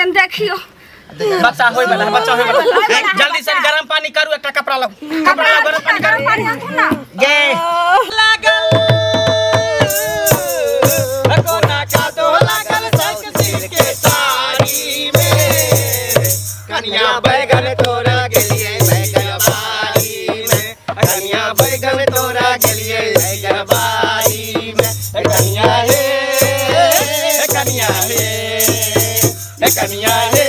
कन देखियो बच्चा होय वाला जल्दी से गरम पानी करू एक कपड़ा लो गरम पानी करू ना जय लागल कोना का तो लागल सिर के साड़ी में कन्या बैगन तोरा गेलिए बैगन बाड़ी में कन्या बैगन तोरा गेलिए बैगन बाड़ी में कन्या हे कन्या हे कन्या हे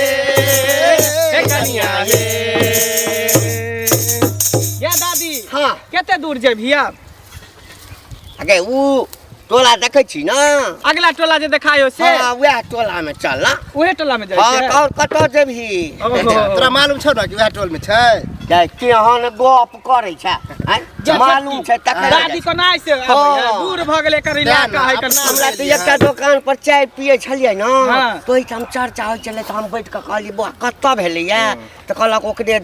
कन्या हे या दादी हाँ केते दूर जे भैया अगे ऊ टोला देखै छी ना अगला टोला जे देखायो से हां वह टोला में चल ना ओहे टोला में जाय हां छै और कतो जेबही तोरा मालूम छौ ना कि वह टोल में छै जाय के हन गप करै छै मालूम छै तकर दादी को नाइ से दूर भ गेले कर इलाका है कर हमरा तो एकटा दुकान पर चाय पिए छलिए ना तो ई हम चर्चा होय चले त हम बैठ के कहली बा कत्ता भेलैया त कहलक ओकरे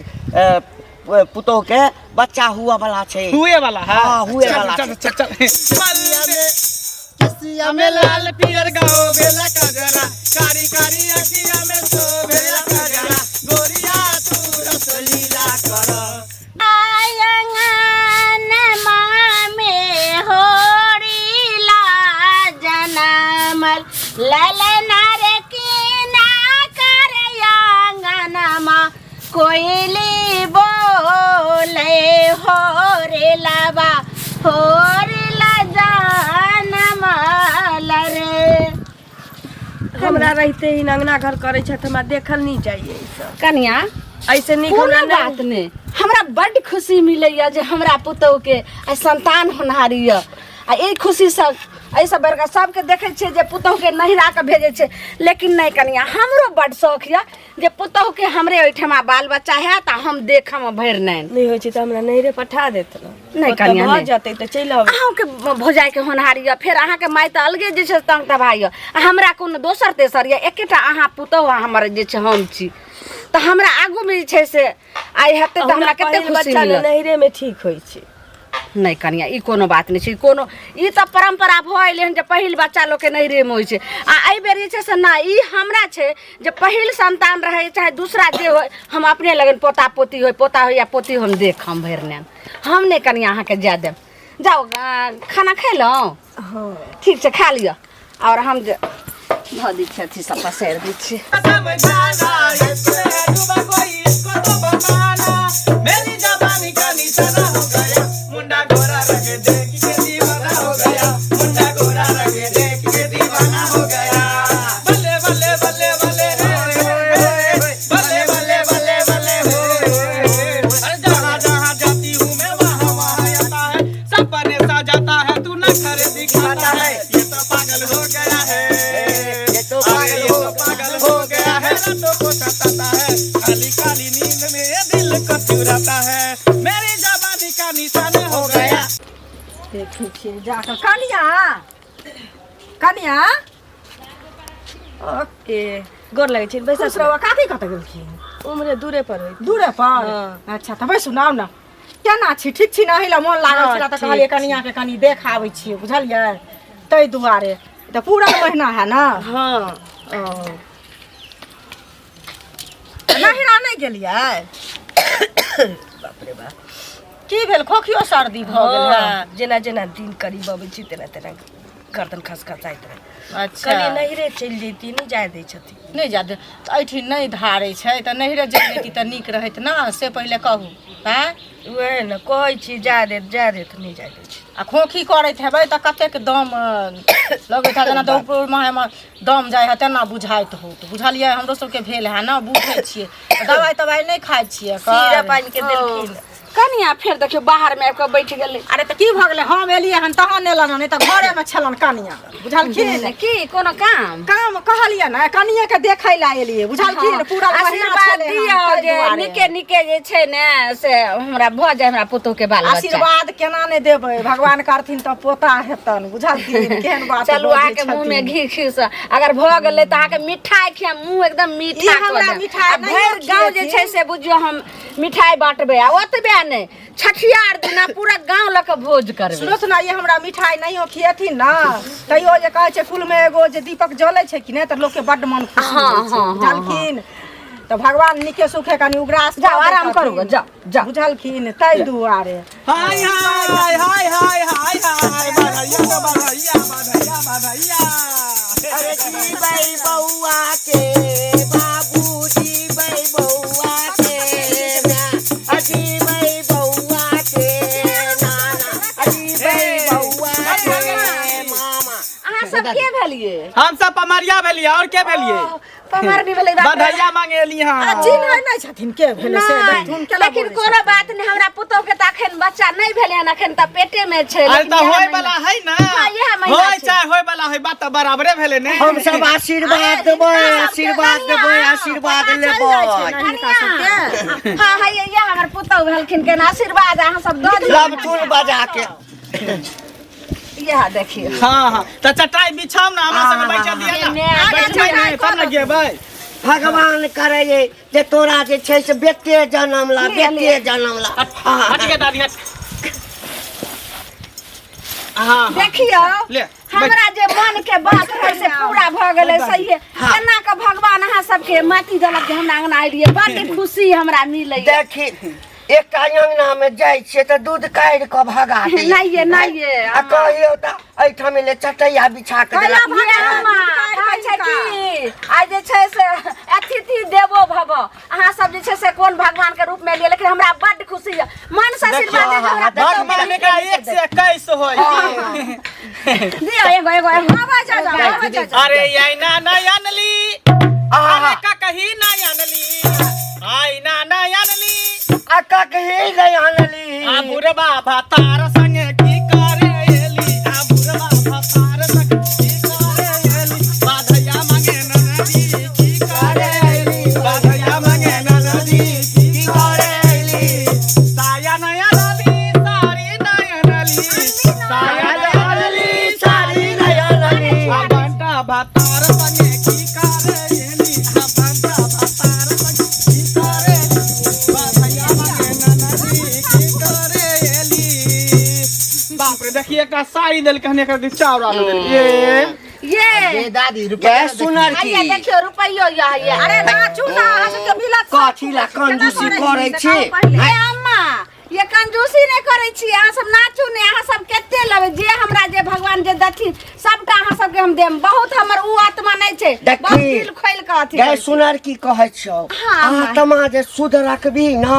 पुतोह के बच्चा हुआ वाला छै हुए वाला हां हुए वाला चल किसिया में लाल पियर गाओ बेला कजरा कारी कारी अखिया में सो बेला कजरा गोरिया तू रसलीला कर आयंगन मामे होरीला जनमल ललना रे कीना कर आंगन मा कोयली बोले होरे लाबा होरला जानमल रे हमरा रहते ही अंगना घर करे छ त हमरा देखल नहीं चाहिए ई सब कन्या ऐसे नहीं कोनो बात नहीं हमरा बड़ खुशी मिलैया जे हमरा पुतौह के संतान होनहारी य आ ए खुशी से ऐसा बड़का सबके देखे छे जे पुतौह के नहिरा के भेजे छे लेकिन नहीं कनिया हमरो बड़ शौक य जे पुतौह के हमरे ओइठमा बाल बच्चा है त हम देखम भर नहीं होय छै त हमरा नहिरे पठा देत ना नहीं कनिया भ जते त चल आब अहाँ के भोजाई के होनहारी य फिर अहाँ के माई त अलगे जे छे तंग तबाई य हमरा कोनो दोसर तेसर य एकेटा अहाँ पुतौह हमर जे छे हम छी त हमरा आगू में जे छे से आइ हते त हमरा कते खुशी मिलत नहिरे में ठीक होय छै नहीं कनिया ई कोनो बात नहीं छै कोनो ई त परंपरा भइल हन जे पहिल बच्चा लोग के नहिरे में होय छै आ एहि बेर जे छै से ना ई हमरा छै जे पहिल संतान रहे चाहे दूसरा जे होय हम अपने लगन पोता पोती होय पोता होय या पोती हम देखम भरने हम नहीं कनिया अहाँ के जा देब जाओ खाना खैलो हां ठीक छै खा लियो और हम जे धदी छथि सब पसेर दै छी मेरी जवानी का निशाना हो गया मुंडा गोरा रंग देख के दीवाना हो गया मुंडा गोरा रंग देख के दीवाना हो गया बल्ले बल्ले बल्ले बल्ले बल्ले बल्ले बल्ले बल्ले अरे जहाँ जहाँ जाती हूँ मैं वहाँ वहाँ आता है सपने सा जाता है तू न कर दिखाता है ये तो पागल हो गया है ये तो पागल हो गया है रातों को सताता है काली काली नींद में ये दिल को चुराता है मेरी जवानी का निशाना हो गया देखै छी जाकर कनिया कनिया ओके गोर लगे छी बैसा दूसरा काती कत गेल छी उमरे दूरे पर होय दूरे पर अच्छा त बैसु नाउ न केना छी ठीक छी ना हिला मन लागल छला त कहलिए कनिया के कनी देखाबै छी बुझलिए तै दुआरे त पूरा महीना है ना हां नहिरा नहीं गेलिए बाप रे बाप की भेल खोखियो सर्दी भ गेल है जेना जेना दिन करीब अबै छी तेना तेना गर्दन खसखसाइत रहे अच्छा कनी नहिरे चल जेती नहीं जाय दै छथि नहीं जा दे ऐठी नहीं धारै छै त नहिरे जल जेती त नीक रहत ना से पहिले कहू हैं उहे न कहै छी जा दे नहीं जाय दै छी आ खोखी करैत हेबै त कतेक दम लगैत है जेना दोपहर में दम जाय है तेना बुझाइत हो तो बुझलिए हमरो सबके भेल है ना बुझै छियै दवाई तवाई नहीं खाइ छियै सीरा पानी के देलखिन कनिया फिर देखियो बाहर में आके बैठ गेले अरे त की भ गेलै हम एलिए हन तहन एलन नहीं त घरे में छलन कनिया बुझलखिन की कोनो काम काम कहलिए ना कनिया के देखै ला एलिए बुझलखिन पूरा महीना आशीर्वाद छले दियो जे निके निके जे छै ने से हमरा भ जाय हमरा पुतौह के बाल बच्चा आशीर्वाद केना नहीं देबै भगवान करथिन त पोता हेतन बुझलखिन केहन बात चलू आके मुंह में घी खीस अगर भ गेलै त आके मिठाई खिया मुंह एकदम मीठा हमरा मिठाई नहीं भर गांव जे छै से बुझियो हम मिठाई बांटबे आ ओतबे नहीं छठियार दिना पूरा गांव लग के भोज करबे। सुनो सुना ये हमरा मिठाई नहीं हो खिएथिन ना तैयो जे कहै छै फूल में एगो जे दीपक जलै छै कि ने त लोग के बड्ड मन खुशी हाँ, होइ छै हाँ, हाँ, बुझलखिन तो भगवान निके सुखे कनी उग्रास जाओ आराम करू जाओ जाओ बुझलखिन तै दुआरे हाय हाय हाय हाय हाय हाय बधाइया बधाइया बधाइया बधाइया अरे जीबै बौआ के बाबूजी बै बौआ के अजीबै बौआ के नाना अजीबै बौआ के मामा। अहाँ सब के भेलिए? हम सब पमरिया भेलिए और के भेलिए? पमर नहीं भेलै बधाइया मांगे एली हां। चिन्है नहि छथिन के भेले से देखथुन के लेकिन कोनो बात नहीं हमरा पुतौ के त अखन बच्चा नहीं भेलै हन अखन त पेटे में छै। अरे त होय वाला है ना हाँ, यह महीना होय छै। चाहे होय वाला है बात त बराबरे भेले ने। हम सब आशीर्वाद देबै आशीर्वाद देबै आशीर्वाद लेबै। हाँ हाँ ये हमर पुतौ भेलखिन के आशीर्वाद अहाँ सब दऽ दियौ। लब टूल बजा के यह देखिए हां हां त चटाई बिछाऊ ना हमरा संगे बैठा दिया ना बैठबै नहीं तब न गेबै। भगवान करे जे तोरा जे छै से बेटे जन्म ला बेटे जन्म ला। हट के दादी हट। हां देखियो ले हमरा जे मन के बात है से पूरा भ गेलै सही है। केना के भगवान अहाँ सबके माटी दलक के हमरा अंगना एलिए बड़ खुशी हमरा मिलै। देखी एक अंगना में जाय छियै त दूध काढ़ के भगा दी नहीं ये आ कहियो त एठाम ले चटैया बिछा के देला। कहै छै कि आइ जे छै से अतिथि देवो भव अहाँ सब जे छै से कोन भगवान के रूप में लिए लेकिन हमरा बड़ खुशी है मन से आशीर्वाद दे हमरा भगवान का 1 से 21 होय। दियो एगो अरे यही ना नयनली अरे का कही नयनली आई ना नयनली अक्का कहे नहीं आनली आ बुरबा भातार संगे की करे एली आ बुरबा भातार संगे की करे एली बाधैया मांगे ननदी की करे एली बाधैया मांगे ननदी की करे एली साया नया नली सारी नया नली साया नया नली सारी नया नली आ बंटा भातार संगे की करे एली आ बंटा भातार संगे की करे बाधैया मांगे ननदी की करे एली। बाप रे देखिए एकरा साड़ी देल कहने कर दी चावड़ा ये दादी गैस सुनर की आइए देखियो रुपैयो ये अरे नाचू ना अहाँ सबके मिलत कथी ला कंजूसी करे छी। ए अम्मा ये कंजूसी नहीं करे छी अहाँ सब नाचू ने अहाँ सब केते लेबे जे हमरा जे भगवान जे दथिन सबटा अहाँ सबके हम देम बहुत हमर उ आत्मा नहीं छै बहुत दिल खोल के अथी गैस सुनर की कहै छौ हाँ, आत्मा जे शुद्ध रखबी ना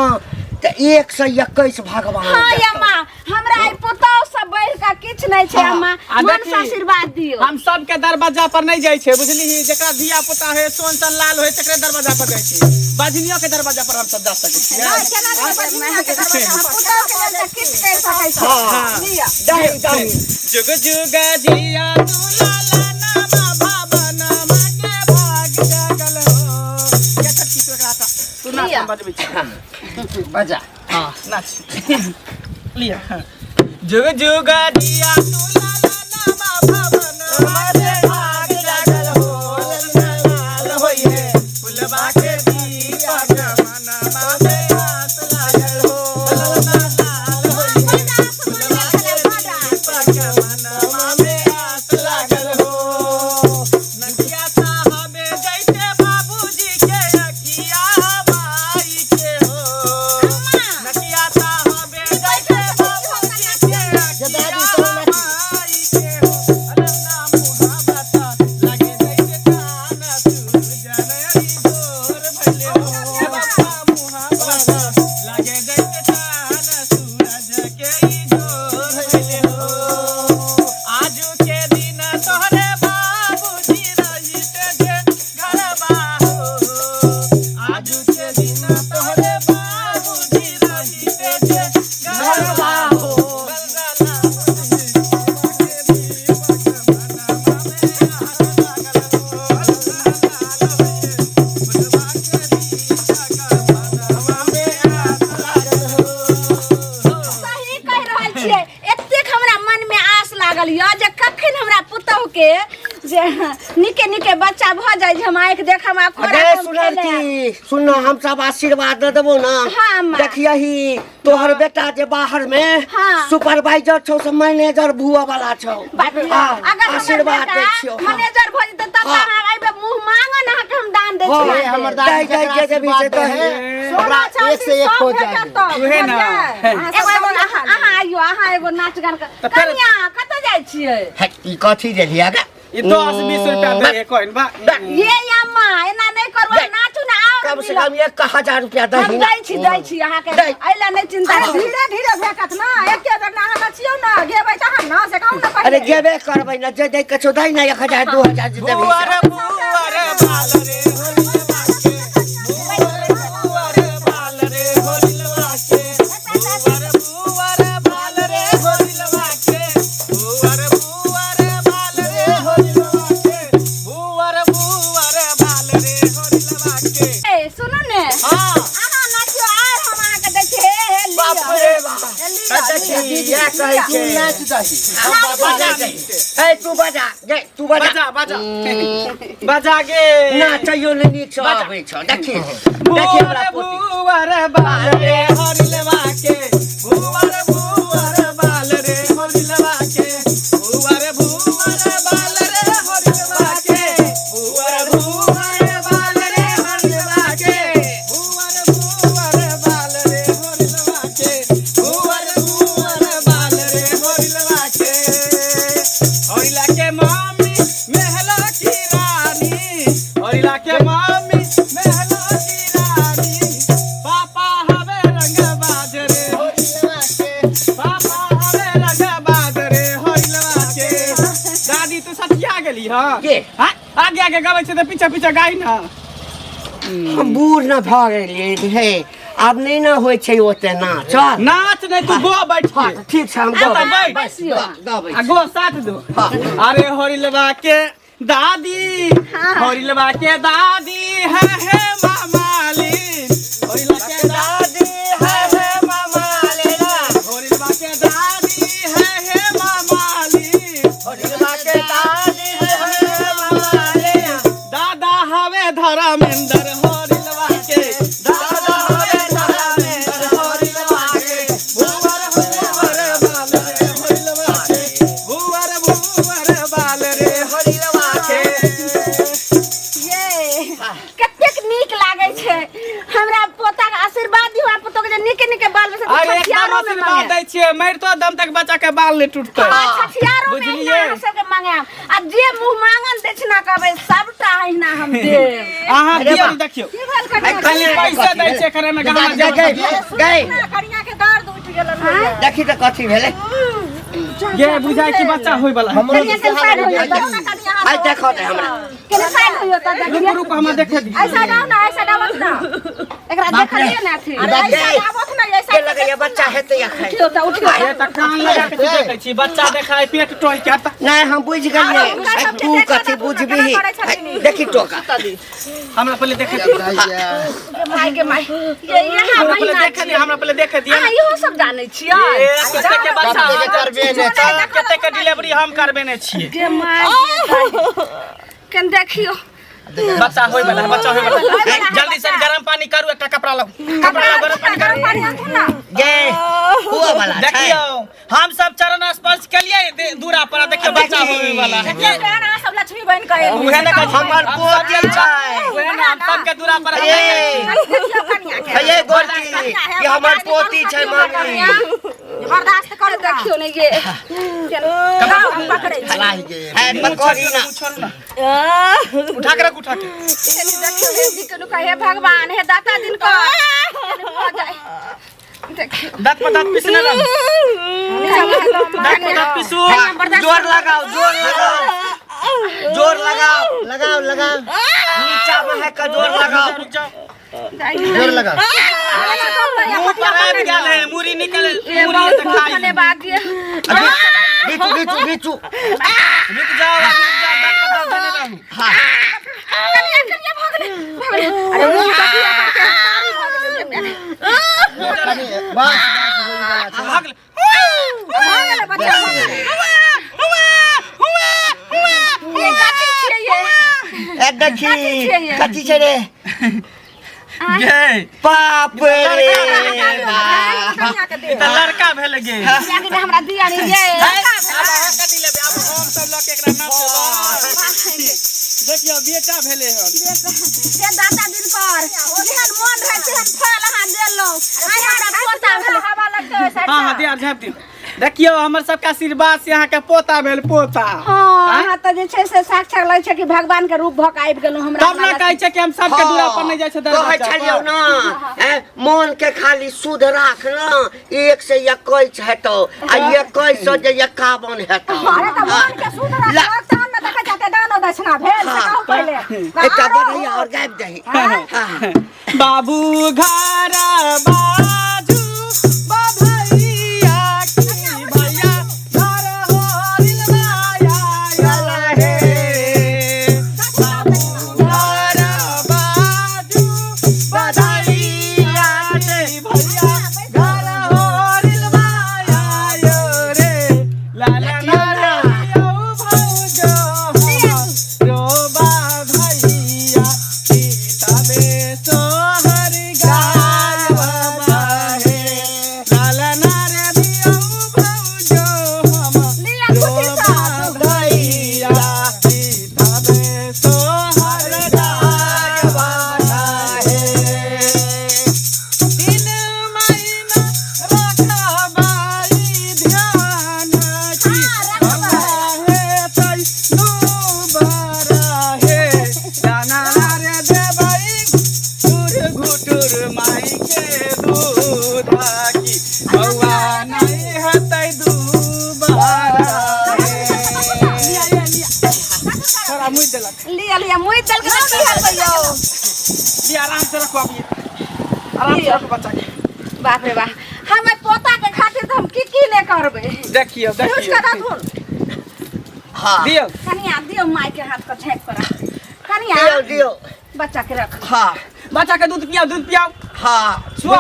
त 121 भगवान हाँ देतौ। अम्मा हमरा आई पुतौ सब बढ़ का किछ नहीं छै अम्मा आ मन देखी, से आशीर्वाद दियो। हम सब के दरवाजा पर नहीं जाय छे बुझली जेकरा धिया पुता है सोन सन लाल होय तकरे दरवाजा पर जाय छे बाजनियों के दरवाजा पर हम सब जा सके छी। केना के बदनिया के दरवाजा हम पुतौ के लेल किछ कर सकै छी। हाँ। लिया दही दही जुग जुग जिया तू लाला नामा भावना के भाग जागल हो के तक की एकरा ता तू ना लिया। बजबै छी बजा हां नाच लिया हाँ। जुग जुग जिया तू लाला नामा भावना के भाग जागल हो लाल होई है फुलवा के दीपक मनमा में आस लागल हो लाल होई है फुलवा के दीपक मनमा में आस लागल हो नदिया साहबे जैसे बाबूजी के अखिया माई के हो नदिया साहबे जैसे बाबूजी के अखिया जाए हम आँख देख हम अरे सुनती सुन हम सब आशीर्वाद दे देबो ना। हाँ, माँ। देखिए ही तोहर बेटा जे बाहर में हाँ। सुपरवाइजर छौ से मैनेजर भुआ वाला छौ। अगर आशीर्वाद दे छियो। मैनेजर भऽ जेतै तब हाँ। अहाँ आइबे मुंह मांगन अहाँ के हम दान दै हाँ, छी हमर दादी जाय जकरा जे भी से आशीर्वाद है हमरा एक से एक हो जाए उहे ना। अहाँ आइयो अहाँ एगो नाच गान कर कन्या कतऽ जाइ छियै है ई कथी देलिया गे ई 10-20 रुपया दे कोइन बा ये अम्मा एना नहीं करबो नाचू ना और कम से कम 1000 रुपया हम दही दै छी अहाँ के एला नहीं चिंता धीरे धीरे भेटत ना एके बेर ना अहाँ नचियौ ना गेबै तहन ना से कहू ना पहिले अरे गेबे करबै ना जे दे के छौ दही ना 1000 2000 जे देबे बुआर बाल रे बुआर बाल रे होलिलवा के बुआर बाल रे होलिलवा के बुआर बाल रे होलिलवा के बुआर बाल रे होलिलवा के ए सुनु ने हां अहाँ नाचियो आर हम अहाँ के दै छी हे लियो बाप रे बाप दीदी ये कहै छै नाच दही बजा दे ए तू बजा गे तू बजा बाजा बाजा गे ना चाहिए नहीं नीक से आबै छ देखी देखी हमरा पोती बुआर बाल रे होलिलवा के बुआर बाल रे होलिलवा के बुआर बाल रे होलिलवा के बुआर बाल रे होलिलवा के बुआर बाल रे होलिलवा के बुआर बाल रे होलिलवा के होइला के मम्मी महला की रानी होइला के मम्मी महला की रानी पापा हवे रंग बाजरे होइलवा के पापा हवे रंग बाजरे होइलवा के दादी तू सतिया गेली हां के? हां आगे आगे गाबै छै त पीछे पीछे गाई ना हम बूढ़ न भ गेलिए हे अब नहीं ना होय छै ओते ना चल नाच नहीं तू गो बैठ हाँ, ठीक छै हम गबै बैठ गबै आ गो साथ दो अरे होरिलवा के दादी होरिलवा के दादी है मामाली होरिलवा के दादी है मामाली होरिलवा के दादी है मामाली होरिलवा के दादी है मामाली दादा हवे धर्मेंद्र होरिलवा के दादा हवे धर्मेंद्र होरिलवा के बुआर बाल रे होरिलवा के बुआर बाल रे होरिलवा के ये कतेक नीक लागे छै हमरा पोता के आशीर्वाद दियो आ पोता के जे नीके नीके बाल में से अरे एकदम आशीर्वाद दै छियै मरतो दम तक बच्चा के बाल नहीं टूटतै छठियारो में बुझलियै? अहाँ सबके मंगाम आ जे मुंह मांगन दक्षिणा कहबै सबटा अहिना हम देब अहाँ दियौ देखियो की भेल कनिया खाली पैसा दै छै करे में गहना गई गई कनिया के दर्द उठ गेलन है देखी त कथी भेलै ये बुझाय कि बच्चा होय वाला है कनिया के साइड होइयो तो ना कनिया आई देखो दे हमरा के साइड होइयो त रुक देखिए रुक हम देखे दी ऐसा डाउ ना ऐसा डावत ना एकरा देखलिए ना थी ऐसा डावत ना के ऐसा लगे ये बच्चा हेतै या खाइ उठियो त उठियो ये त कान लगा के देखै छी बच्चा देखाय पेट टोय के त नहीं हम बुझ गेलिए तू कथी बुझबी देखी टोका हमरा पहले देखे दी माय के माय ये यहाँ हमरा पहले महीना देखे दी हमरा पहले देखे दी अहाँ इहो सब जानै छियै कते के बच्चा करबे ने कते के डिलीवरी हम करबे ने छियै के माय कन देखियो बच्चा होय वाला है बच्चा होय वाला है जल्दी से गरम पानी करू एकटा कपड़ा लो कपड़ा लो गरम पानी करू ये हुआ वाला छै देखियो हम सब चरण स्पर्श कलिए दूरा पर देखियो बच्चा होवे वाला है अहाँ सब लक्ष्मी बहन कहे उहे न कहै हमर पोती छै उहे न हम सब के दूरा पर देखियो कनिया के ये गोरकी ये हमर पोती छै मामी बर्दाश्त कर देखियो ने ये कपड़ा पकड़े छै लाही गे है पकड़ी ना छोड़ ना उठा के रख उठा के देखियो हे जी के कहे भगवान हे दाता दिन को हो जाए देखियो दांत पर दांत पीसने रह दांत पर दांत पीसू जोर लगाओ जोर लगाओ लगाओ नीचा में है का जोर लगाओ रुक जाओ जोर लगा मुंह पर आ गया है मुरी निकल मुरी से खाई बाकी बिचू रुक जाओ दांत पर दांत देने रहूं हां कनिया भगले अरे मुंह तकिया बस भाग ले भगले बच्चा ये गाती छियै ये ए देखी कथी छै रे गे बाप रे ई त लड़का भेल गे लेकिन हमरा दिया नहीं ये कथी लेबे अब हम सब लके एकरा नाम देबो देखियो बेटा भेले हन के दाता दिन कर जेहन मन रहे तेहन फल हां देलो आइ हमरा पोता भेल हवा लगते साइड हां हां दिया झाप दी देखियो हमर सबके आशीर्वाद से यहाँ के पोता भेल पोता हां हां त जे छै से साक्षात लगे छै कि भगवान के रूप भक आबि गेलो हमरा तब ना कहै छै कि हम सबके दूरा पर नहीं जाय छै कहै छलियौ ना मन के खाली शुद्ध राख ना 1 से 21 हेतौ आ 21 से जे 51 हेतौ अरे त मन के शुद्ध राख तहन न देखै जाते दानो दक्षिणा भेल से कहू पहिले एकटा बढ़िया और गाबि दही बाबू घर बाजू बधैया की भैया घर होरिल माया आया हे बाबू घर बाजू बधैया की भैया घर होरिल माया आयो रे लाला नारा यो भौजो रो बधैया सीताबे सोहर गाय बाहे लाला नारे दियो भौजो हम रो बधैया सीताबे सोहर गाय बाहे दिन महीना रखबाई ध्यान की हे तै दुबारा हे जाना रे देबै घुटुर माई के दूध की बौआ नहीं हेतै दुबारा थोड़ा मुँह देलक लिया मुई चल के की हेतै यो ये आराम से रखो अभी आराम से रखो बच्चा के बाप रे बा हम पोता के खातिर हम की ले करबे देखियो कुछ देखियो करा धुन हां दियो कनिया दियो माई के हाथ को छेक पर कनिया दियो दियो बच्चा के रख हां बच्चा के दूध पियाओ हां सुआ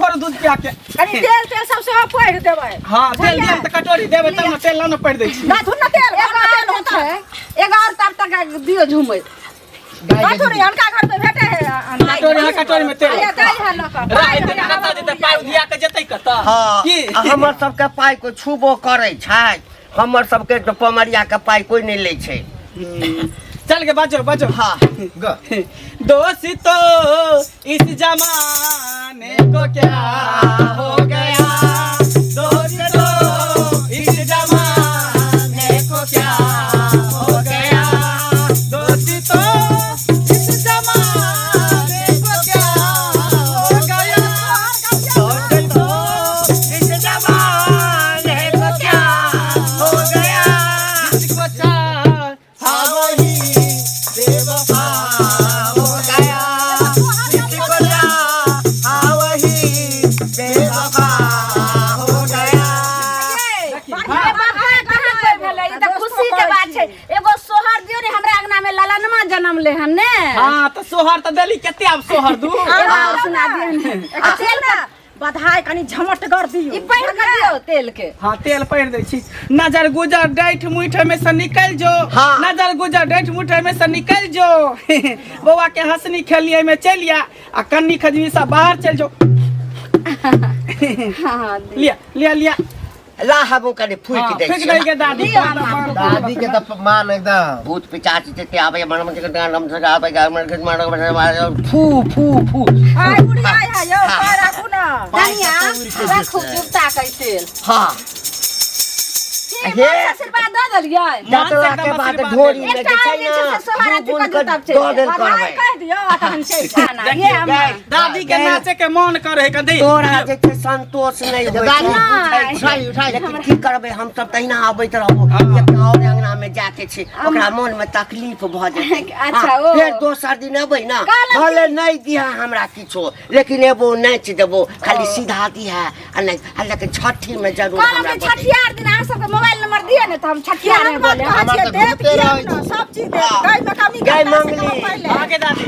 फर दूध पिया के कनी तेल सब से पड़ देबै हां तेल दियम त कटोरी देबै तब न तेल न पड़ दै छी ना धुन तेल तेल होता है एगो और तब तक दियो झुमै कटोरी हल्का घर पे भेटे है कटोरी में तेल ये दई है लक राय दे कता देते पाउ धिया के जेतै कता हां की हमर सबके पाइ को छुबो करै छै हमर सबके तो पमरिया के पाइ कोई नहीं लै छै चल के बाजो हां दोस्त तो इस जमाने को क्या हो गया दोस्त तो इस जमाने को क्या हो गया दोस्त तो इस जमाने को क्या हो गया दोस्त तो इस जमाने को क्या हो गया जिसको चाहा वही बेवफा हो गया जिसको चाहा वही बेवफा हो गया खुशी के बात छै एगो सोहर दियो ने हमरा अंगना में ललनमा जन्म ले हन ने हां तो सोहर त देली केते अब सोहर दू एगो और सुना दियो ने तेल का बधाई कनी झमट कर दियो ई पहिर कर दियो तेल के हां तेल पहिर दै छी नजर गुजर डाइठ मुठ में से निकल जो हाँ। नजर गुजर डाइठ मुठ में से निकल जो बौआ के हंसनी खेलिए में चलिया आ कन्नी खजनी सा बाहर चल जो हां लिया ला हमू कने फूक दै फेंक छै दे के दादी दादी के त मान एकदम भूत पिचाच ते आबे मन के नाम से आबे मन के फू फू फू आई बुढ़ी आई है यो राखू ना कनिया राखू चुपता कै तेल हां हे आशीर्वाद द दलियै जतला के बाद ढोरी में जे छै ना बुन के दो दिन करबै कह दियो तहन से खाना ये हम दादी के नाचे के मन करे के दे तोरा जे के संतोष नहीं होय उठाई लेकिन की करबै हम सब तहिना आबैत रहबो एक और अंगना में जाके छी ओकरा मन में तकलीफ भ जेतै अच्छा ओ फिर दोसर दिन अबै ना भले नहीं दिया हमरा किछो लेकिन एबो नाच देबो खाली सीधा दिया आ नहीं लेकिन छठी में जरूर हमरा छठियार दिन आ सबके मोबाइल नंबर दिए ने त हम छठियार में बोले सब चीज दे गाय में कमी गाय मंगली आगे दादी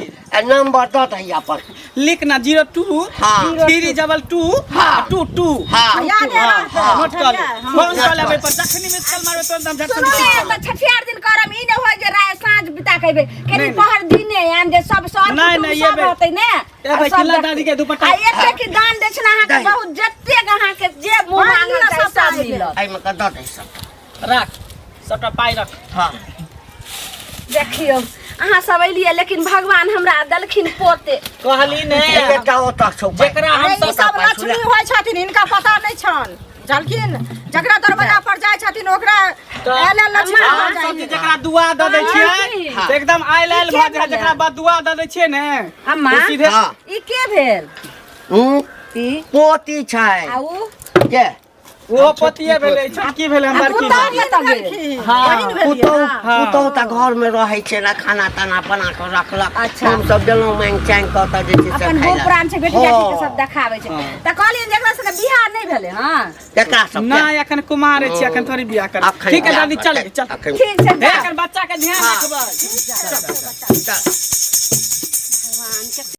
नंबर दो दही अपन लिखना 02 हाँ। 322 हाँ। 22 हाँ याद है हाँ, नोट कर ले फोन कर लेबे पर जखनी मिस कॉल मारबे तो एकदम झट सुनो से त छठियार दिन करम ई न होय जे राय साँझ बिता कहबे केनी नहीं। पहर दिने आन जे सब सर नहीं, कुटुम नहीं, सब ये बे- होतै ने ए भाई किल्ला दादी के दुपट्टा आ एते की दान दक्षिणा अहाँ के नहीं। बहुत जत्ते अहाँ के जे मुंह मांगल छै सब मिलत एहि में कदऽ दै सब रख सबटा पाई रख हाँ देखियो अहाँ सब एलियै लेकिन भगवान हमरा दलखिन पोते कहली ने एकटा ओतऽ छौ जेकरा हम अरे ई सब सब लक्ष्मी होइ छथिन इनका पता नहीं छन जानखिन जकरा दरवाजा पर जाय छथिन ओकरा एले लक्ष्मी हो हम सब जाय चीज जकरा दुआ द दै छियै हाँ। से एकदम आइल आइल भ जाय जकरा बाद दुआ द दै छियै ने अम्मा ओ सीधे हाँ ई के भेल ई पोती छै आउ के वो पतिये भेलै छोटकी भेलै हम बड़की उतार भेलै। ले त गेल हाँ पुतहु तऽ घर में रहै छै ना खाना ताना बना कऽ रखलक अच्छा। हम सब देलहुँ मांग चांग कऽ तऽ जे छै से अपन खाइ भूख प्राण छै बेटी बेटी के सब हाँ। देखाबै छै त कहलियै जेकरा सबके बियाह नहि भेलै हां केकरा सब नहीं एखन कुमार छी एखन थोड़ी बियाह कर अखन ठीक है बियाह दादी करतै। चल चल अखन- ठीक छै हे जा। एखन बच्चा के ध्यान हाँ। रखबै चल।